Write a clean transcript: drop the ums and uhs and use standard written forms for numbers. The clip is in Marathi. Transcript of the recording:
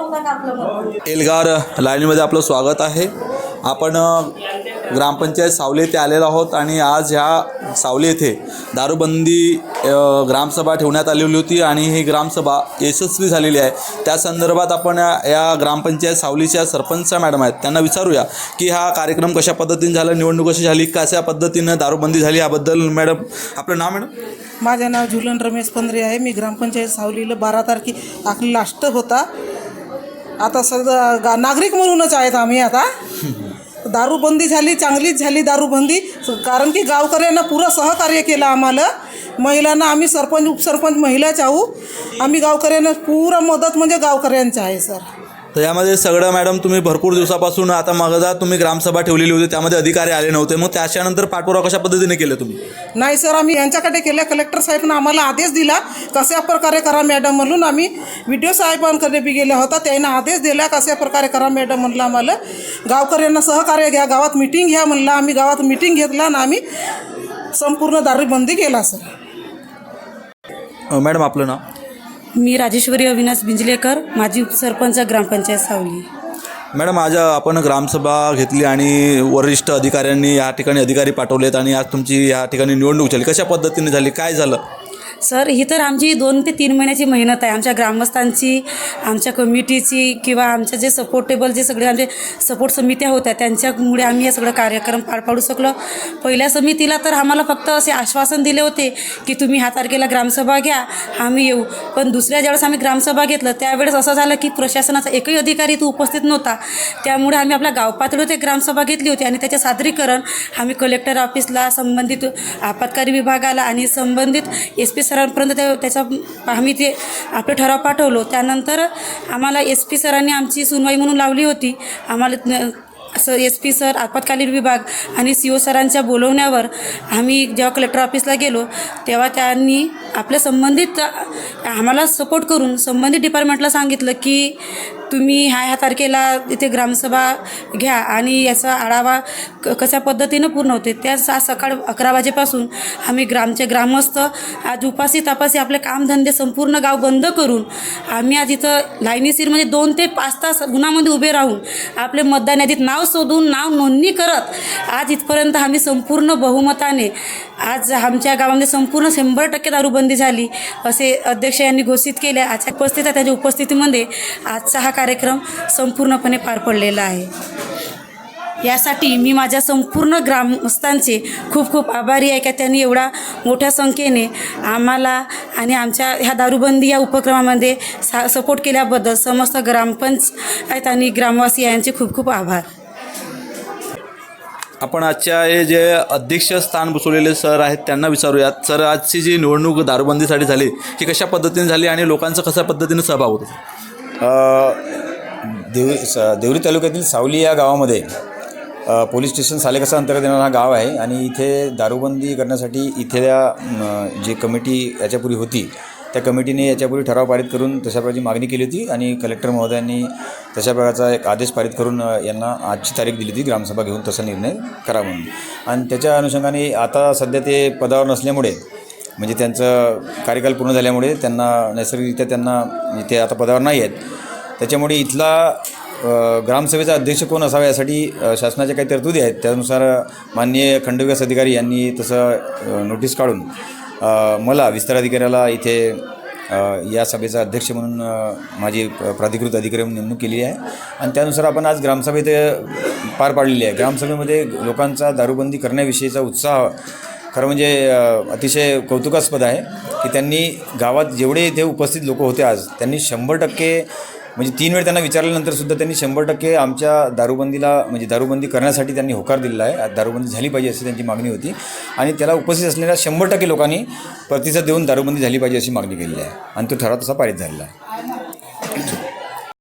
एल्गार लाईनीमध्ये आपलं स्वागत आहे। आपण ग्रामपंचायत सावली येथे आलेलो आहोत आणि आज ह्या सावली येथे दारूबंदी ग्रामसभा ठेवण्यात आलेली होती आणि ही ग्रामसभा यशस्वी झालेली आहे। त्या संदर्भात आपण या ग्रामपंचायत सावलीच्या सरपंच मॅडम आहेत त्यांना विचारूया की हा कार्यक्रम कशा पद्धतीने झाला, निवडणूक कशी झाली, कशा पद्धतीने दारूबंदी झाली याबद्दल। मॅडम आपलं नाव? मॅडम माझे नाव झुलन रमेश पंधरे आहे। मी ग्रामपंचायत सावलीला 12 तारखेला आपली लास्ट होता। आता सगळं नागरिक म्हणूनच आहेत आम्ही। आता दारूबंदी झाली, चांगलीच झाली दारूबंदी, कारण की गावकऱ्यांना पुरं सहकार्य केलं आम्हाला। महिलांना आम्ही सरपंच उपसरपंच महिलाच आहो। आम्ही गावकऱ्यांना पुरा मदत म्हणजे गावकऱ्यांचं आहे सर। तर यामध्ये सगळं मॅडम तुम्ही भरपूर दिवसापासून आता मगदा तुम्ही ग्रामसभा ठेवलेली होती, त्यामध्ये अधिकारी आले नव्हते, मग त्याच्यानंतर पाठपुरावा कशा पद्धतीने केलं तुम्ही? नाही सर, आम्ही यांच्याकडे केलं। कलेक्टर साहेबांना आम्हाला आदेश दिला कशा प्रकारे करा मॅडम म्हणून। आम्ही व्हिडिओ साहेबांकडे बी गेला होता, त्यांना आदेश दिला कशा प्रकारे करा मॅडम म्हणलं आम्हाला। गावकऱ्यांना सहकार्य घ्या, गावात मिटिंग घ्या म्हणलं। आम्ही गावात मिटिंग घेतला आणि आम्ही संपूर्ण दारूबंदी केला सर। मॅडम आपलं नाव? मी राजेश्वरी अविनाश बिंजलेकर, माजी उपसरपंच ग्रामपंचायत सावली। मॅडम आज आपण ग्रामसभा घेतली आणि वरिष्ठ अधिकाऱ्यांनी या ठिकाणी अधिकारी पाठवलेत आणि आज तुमची या ठिकाणी निवडणूक झाली, कशा पद्धतीने झाली, काय झालं? सर, ही तर आमची 2 ते 3 महिन्याची मेहनत आहे, आमच्या ग्रामस्थांची, आमच्या कमिटीची किंवा आमच्या जे सपोर्टेबल जे सगळे आमचे सपोर्ट समित्या होत्या त्यांच्यामुळे आम्ही हे सगळं कार्यक्रम पार पाडू शकलो। पहिल्या समितीला तर आम्हाला फक्त असे आश्वासन दिले होते की तुम्ही ह्या तारखेला ग्रामसभा घ्या, आम्ही येऊ। पण दुसऱ्या ज्यावेळेस आम्ही ग्रामसभा घेतलं त्यावेळेस असं झालं की प्रशासनाचा एकही अधिकारी तो उपस्थित नव्हता। त्यामुळे आम्ही आपल्या गावपातळीवर ते ग्रामसभा घेतली होती आणि त्याचे सादरीकरण आम्ही कलेक्टर ऑफिसला, संबंधित आपत्कारी विभागाला आणि संबंधित SP सरांपर्यंत त्याचा आम्ही ते आपले ठराव पाठवलो। त्यानंतर आम्हाला SP सरांनी आमची सुनवाई म्हणून लावली होती। आम्हाला SP सर, आपत्कालीन विभाग आणि CO सरांच्या बोलवण्यावर आम्ही जेव्हा कलेक्टर ऑफिसला गेलो तेव्हा त्यांनी आपल्या संबंधित आम्हाला सपोर्ट करून संबंधित डिपार्टमेंटला सांगितलं की तुम्ही ह्या तारखेला इथे ग्रामसभा घ्या आणि याचा आढावा कशा पद्धतीनं पूर्ण होते। त्या सकाळ 11 वाजेपासून आम्ही ग्रामस्थ आज उपासी तापासी आपले कामधंदे संपूर्ण गाव बंद करून आम्ही आज इथं लाईनीशीर म्हणजे 2 ते 5 तास गुन्हामध्ये उभे राहून आपले मतदान यादीत नाव शोधून नाव नोंदणी करत आज इथपर्यंत आम्ही संपूर्ण बहुमताने आज आमच्या गावामध्ये संपूर्ण 100% दारूबंदी झाली असे अध्यक्ष यांनी घोषित केले। आजच्या उपस्थित त्यांच्या उपस्थितीमध्ये आजचा हा कार्यक्रम संपूर्णपणे पार पडलेला आहे। यासाठी मी माझ्या संपूर्ण ग्रामस्थांचे खूप खूप आभारी आहे की त्यांनी एवढा मोठ्या संख्येने आम्हाला आणि आमच्या ह्या दारूबंदी या उपक्रमामध्ये सपोर्ट केल्याबद्दल समस्त ग्रामपंचायत आणि ग्रामवासी यांचे खूप खूप आभार। आपण आजच्या हे जे अध्यक्ष स्थान बसवलेले सर आहेत त्यांना विचारूयात। सर, आजची जी निवडणूक दारूबंदीसाठी झाली ही कशा पद्धतीने झाली आणि लोकांचा कशा पद्धतीने सहभाग होता? देवरी तालुक्यातील सावली या गावामध्ये पोलीस स्टेशन सालेकसा अंतर्गत येणारा हा गाव आहे आणि इथे दारूबंदी करण्यासाठी इथल्या जी कमिटी याच्यापूर्वी होती त्या कमिटीने याच्यापूर्वी ठराव पारित करून तशा प्रकारची मागणी केली होती आणि कलेक्टर महोदयांनी तशा प्रकारचा एक आदेश पारित करून यांना आजची तारीख दिली होती ग्रामसभा घेऊन तसा निर्णय करा म्हणून। आणि त्याच्या अनुषंगाने आता सध्या ते पदावर नसल्यामुळे म्हणजे त्यांचं कार्यकाल पूर्ण झाल्यामुळे त्यांना नैसर्गिकरित्या त्यांना ते आता पदावर नाही आहेत, त्याच्यामुळे इथला ग्रामसभेचा अध्यक्ष कोण असावा यासाठी शासनाच्या काही तरतुदी आहेत। त्यानुसार माननीय खंडविकास अधिकारी यांनी तसं नोटीस काढून मला विस्तार अधिकाऱ्याला इथे या सभेचा अध्यक्ष म्हणून माझी प्राधिकृत अधिकारी म्हणून नेमणूक केली आहे आणि त्यानुसार आपण आज ग्रामसभेत पार पाडलेली आहे। ग्रामसभेमध्ये लोकांचा दारूबंदी करण्याविषयीचा उत्साह खरं म्हणजे अतिशय कौतुकास्पद आहे की त्यांनी गावात जेवढे इथे उपस्थित लोक होते आज त्यांनी 100% म्हणजे 3 वेळ त्यांना विचारल्यानंतरसुद्धा त्यांनी 100% आमच्या दारूबंदीला म्हणजे दारूबंदी करण्यासाठी त्यांनी होकार दिलेला आहे। आज दारूबंदी झाली पाहिजे अशी त्यांची मागणी होती आणि त्याला उपस्थित असलेल्या 100% लोकांनी प्रतिसाद देऊन दारूबंदी झाली पाहिजे अशी मागणी केलेली आहे आणि तो ठराव तसा पारित झालेला आहे।